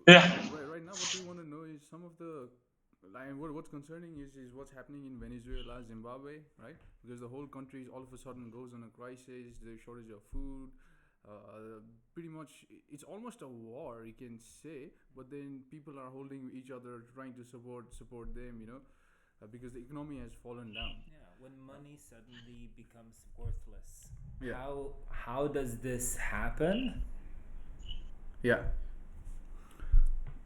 Yeah. Right now, what we want to know is some of the like what's concerning is what's happening in Venezuela, Zimbabwe, right? Because the whole country all of a sudden goes on a crisis. There's shortage of food. Pretty much, it's almost a war, you can say. But then people are holding each other, trying to support them, because the economy has fallen down. Yeah, when money suddenly becomes worthless. Yeah, How does this happen? yeah,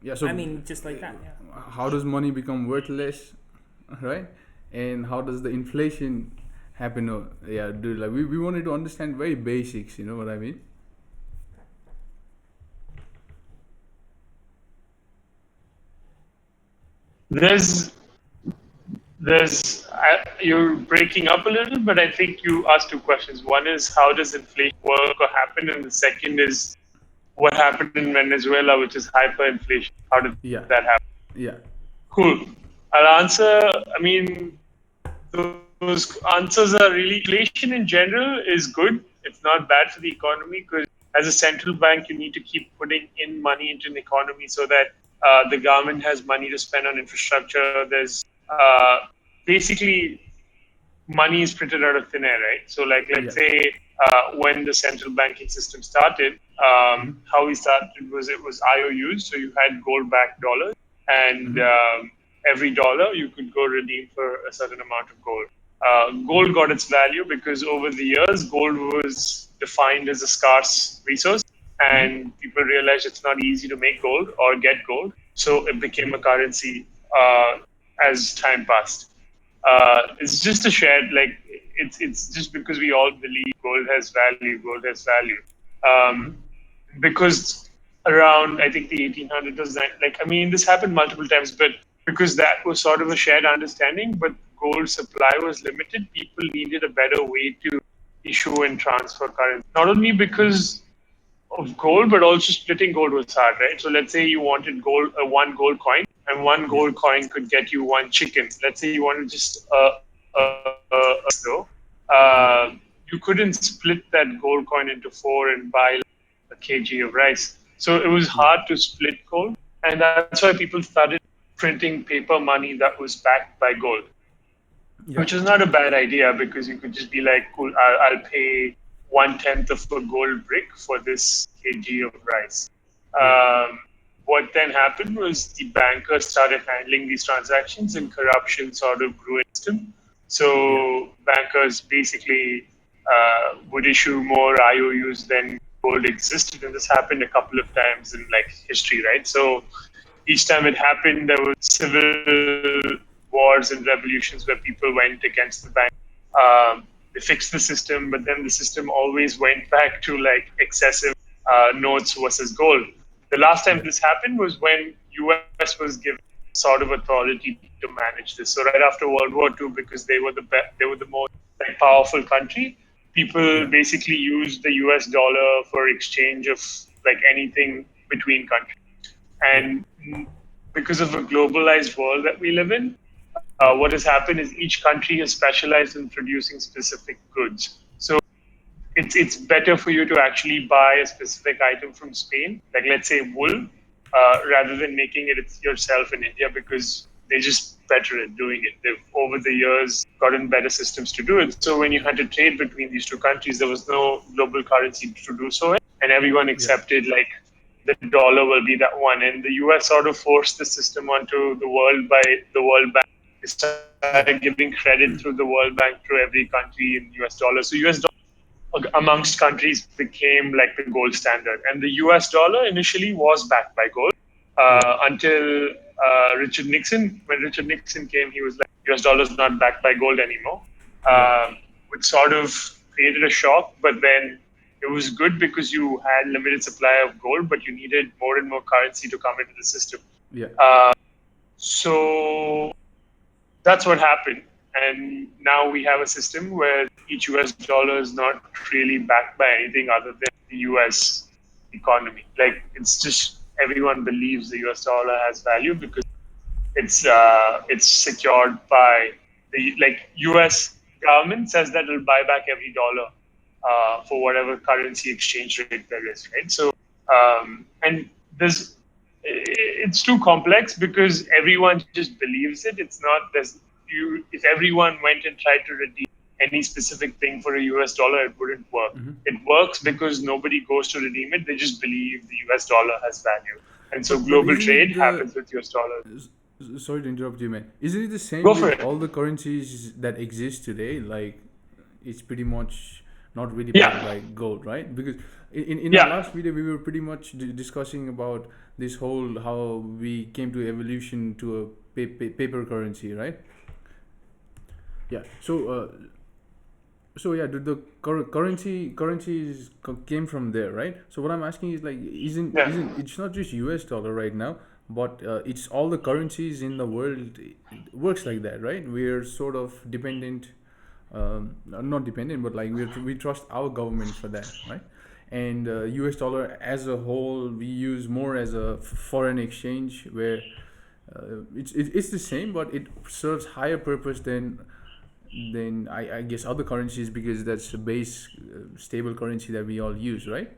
yeah. I So, mean, just like that. Yeah. how does money become worthless, right? And how does the inflation happen? Yeah, dude. Like we wanted to understand very basics. You know what I mean? There's you're breaking up a little, but I think you asked two questions. One is how does inflation work or happen, and the second is what happened in Venezuela, which is hyperinflation. How did Yeah, that happen? yeah, Cool. I'll answer. I mean, those answers are really inflation in general is good. It's not bad for the economy because as a central bank, you need to keep putting in money into an economy so that the government has money to spend on infrastructure. There's basically money is printed out of thin air, right? So, like, yeah. let's say when the central banking system started, how we started was it was IOUs. So you had gold-backed dollars, and every dollar you could go redeem for a certain amount of gold. Gold got its value because over the years, gold was defined as a scarce resource, and people realized it's not easy to make gold or get gold. So it became a currency as time passed. It's just a shared like it's just because we all believe gold has value. Gold has value. Because around I think the 1800s, like I mean, this happened multiple times, but because that was sort of a shared understanding, but gold supply was limited, people needed a better way to issue and transfer currency. Not only because of gold, but also splitting gold was hard, right? So let's say you wanted gold, one gold coin, and one Yeah. gold coin could get you one chicken. Let's say you wanted just though, Yeah. you couldn't split that gold coin into four and buy a kg of rice. So it was Yeah. hard to split gold, and that's why people started printing paper money that was backed by gold, Yeah. which is not a bad idea because you could just be like, cool, I'll pay 1/10 of a gold brick for this kg of rice. Yeah. What then happened was the bankers started handling these transactions and corruption sort of grew in the system. Yeah. So bankers basically would issue more IOUs than gold existed. And this happened a couple of times in like history, right? So each time it happened, there was civil wars and revolutions where people went against the bank. They fixed the system, but then the system always went back to like excessive notes versus gold. The last time Yeah. this happened was when US was given sort of authority to manage this. So right after World War II, because they were the most like powerful country, people Yeah. basically used the US dollar for exchange of like anything between countries. Yeah. And because of a globalized world that we live in, Yeah. what has happened is each country has specialized in producing specific goods. So it's better for you to actually buy a specific item from Spain, like let's say wool, rather than making it yourself in India because they're just better at doing it. They've over the years gotten better systems to do it. So when you had to trade between these two countries, there was no global currency to do so in, and everyone Yeah. accepted like the dollar will be that one. And the US sort of forced the system onto the world by the World Bank. They started Yeah. giving credit through the World Bank to every country in US dollars. So US dollar amongst countries became like the gold standard. And the US dollar initially was backed by gold Yeah. until Richard Nixon. When Richard Nixon came, he was like, US dollar is not backed by gold anymore, Yeah. which sort of created a shock. But then it was good because you had limited supply of gold, but you needed more and more currency to come into the system. Yeah. So that's what happened. And now we have a system where each US dollar is not really backed by anything other than the US economy. Like it's just everyone believes the US dollar has value because it's secured by the like US government says that it'll buy back every dollar for whatever currency exchange rate there is, right? So and there's it's too complex because everyone just believes it. It's not there's you. If everyone went and tried to redeem any specific thing for a US dollar, it wouldn't work. It works because nobody goes to redeem it. They just believe the US dollar has value, and so But global isn't it trade the happens with US dollars. sorry to interrupt you, man. Isn't it the same Go for with it. all the currencies that exist today? Like, it's pretty much not really backed Yeah, by gold, right? Because in our yeah. last video, we were pretty much discussing about this whole how we came to evolution to a paper currency, right? Yeah. So yeah, the currencies came from there, right? So what I'm asking is like, Yeah. isn't it's not just US dollar right now, but it's all the currencies in the world. It works like that, right? We're sort of dependent, not dependent, but like we trust our government for that, right? And US dollar as a whole, we use more as a foreign exchange where it's the same, but it serves higher purpose than I guess other currencies because that's the base stable currency that we all use, right?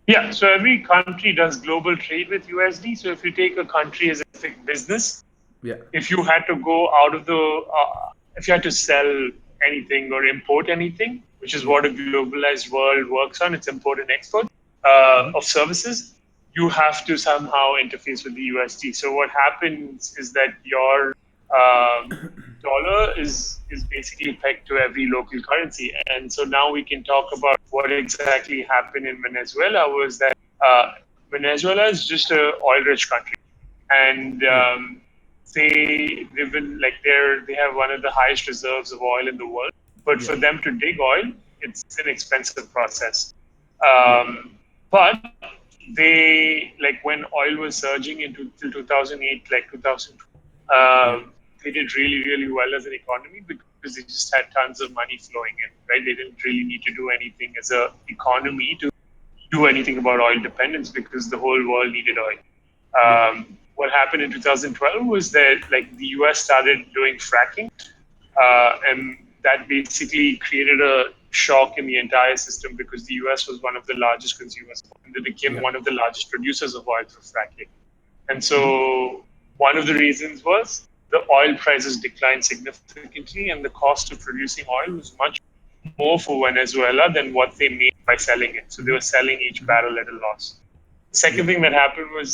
Yeah, so every country does global trade with USD. So if you take a country as a specific business, Yeah. if you had to go out of if you had to sell anything or import anything, which is Yeah. what a globalized world works on, it's import and export Mm-hmm. of services, you have to somehow interface with the USD. So what happens is that your dollar is basically pegged to every local currency. And so now we can talk about what exactly happened in Venezuela was that Venezuela is just a oil-rich country, and Yeah. they've been like they have one of the highest reserves of oil in the world. But Yeah. for them to dig oil, it's an expensive process. Yeah. But they like when oil was surging into till 2008, like 2000, Yeah. they did really well as an economy because they just had tons of money flowing in. Right, they didn't really need to do anything as a economy to do anything about oil dependence because the whole world needed oil. Yeah. What happened in 2012 was that like the US started doing fracking, and that basically created a shock in the entire system because the US was one of the largest consumers and they became Yeah. one of the largest producers of oil through fracking. And Mm-hmm. so one of the reasons was the oil prices declined significantly and the cost of producing oil was much more for Venezuela than what they made by selling it. So they Mm-hmm. were selling each Mm-hmm. barrel at a loss. The second Yeah. thing that happened was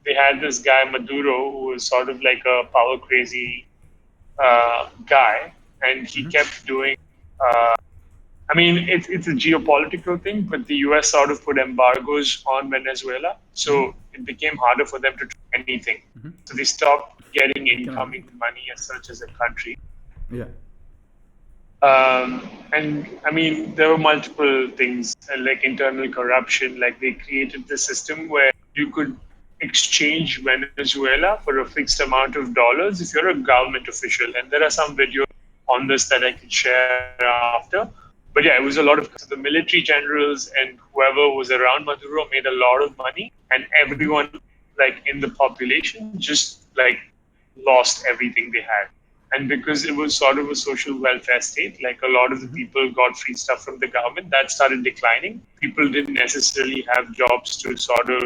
they had this guy Maduro who was sort of like a power crazy guy, and he Mm-hmm. kept doing. Uh, I mean, it's a geopolitical thing, but the U.S. sort of put embargoes on Venezuela, Mm-hmm. so it became harder for them to do anything. Mm-hmm. So they stopped getting I can incoming relate. money as such as a country. Yeah. And I mean, there were multiple things like internal corruption. Like they created the system where you could exchange Venezuela for a fixed amount of dollars if you're a government official. And there are some videos on this that I can share after. But yeah, it was a lot of so the military generals and whoever was around Maduro made a lot of money, and Mm-hmm. everyone like in the population just like lost everything they had. And because it was sort of a social welfare state, like a lot of the Mm-hmm. people got free stuff from the government, that started declining. People didn't necessarily have jobs to sort of,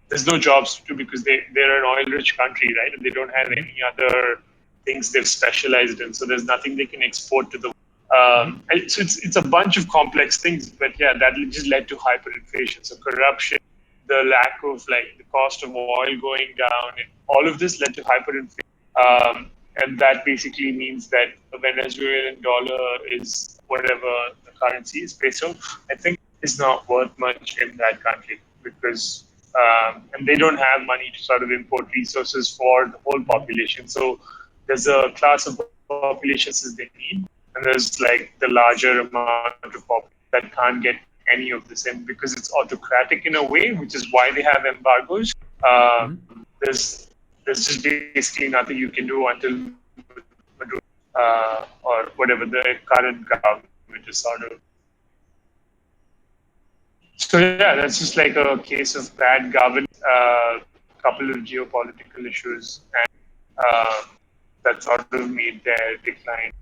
there's no jobs to because they're an oil rich country, right? And they don't have Mm-hmm. any other things they've specialized in. So there's nothing they can export to the Mm-hmm. so it's a bunch of complex things, but yeah, that just led to hyperinflation. So corruption, the lack of like the cost of oil going down, and all of this led to hyperinflation. And that basically means that the Venezuelan dollar is whatever the currency is, peso, I think, is not worth much in that country because, and they don't have money to sort of import resources for the whole Mm-hmm. population. So there's a class of populations they need, and there's like the larger amount of population that can't get any of this in because it's autocratic in a way, which is why they have embargoes. Mm-hmm. There's just basically nothing you can do until Maduro or whatever the current government is sort of. So yeah, that's just like a case of bad governance, a couple of geopolitical issues, and that sort of made their decline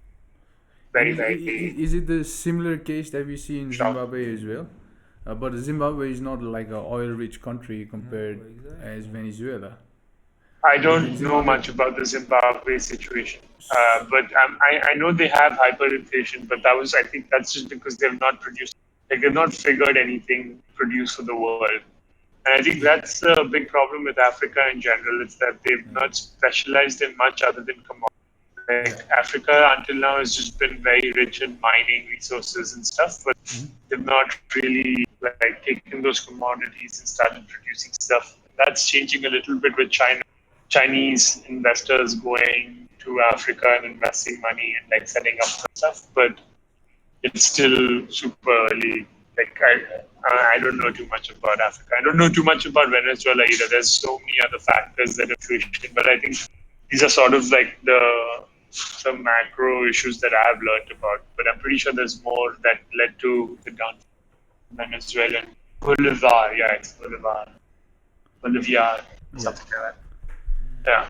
And very is very it the similar case that we see in shocking. Zimbabwe as well? But Zimbabwe is not like a oil-rich country compared exactly. as Venezuela. I But in don't know Zimbabwe, much about the Zimbabwe situation, but I know they have hyperinflation, but I think that's just because they've not produced, like they've not figured anything to produce for the world. And I think that's a big problem with Africa in general. It's that they've not specialized in much other than commodities. yeah, Like Africa until now has just been very rich in mining resources and stuff, but they've not really like taken those commodities and started producing stuff. That's changing a little bit with China. Chinese investors going to Africa and investing money and like setting up stuff, but it's still super early. Like I don't know too much about Africa. I don't know too much about Venezuela either. There's so many other factors that inflation, but I think these are sort of like some macro issues that I have learned about. But I'm pretty sure there's more that led to the downfall of Venezuelan Bolivar. Yeah, it's Bolivar, Boliviar, yeah. something like that. Yeah.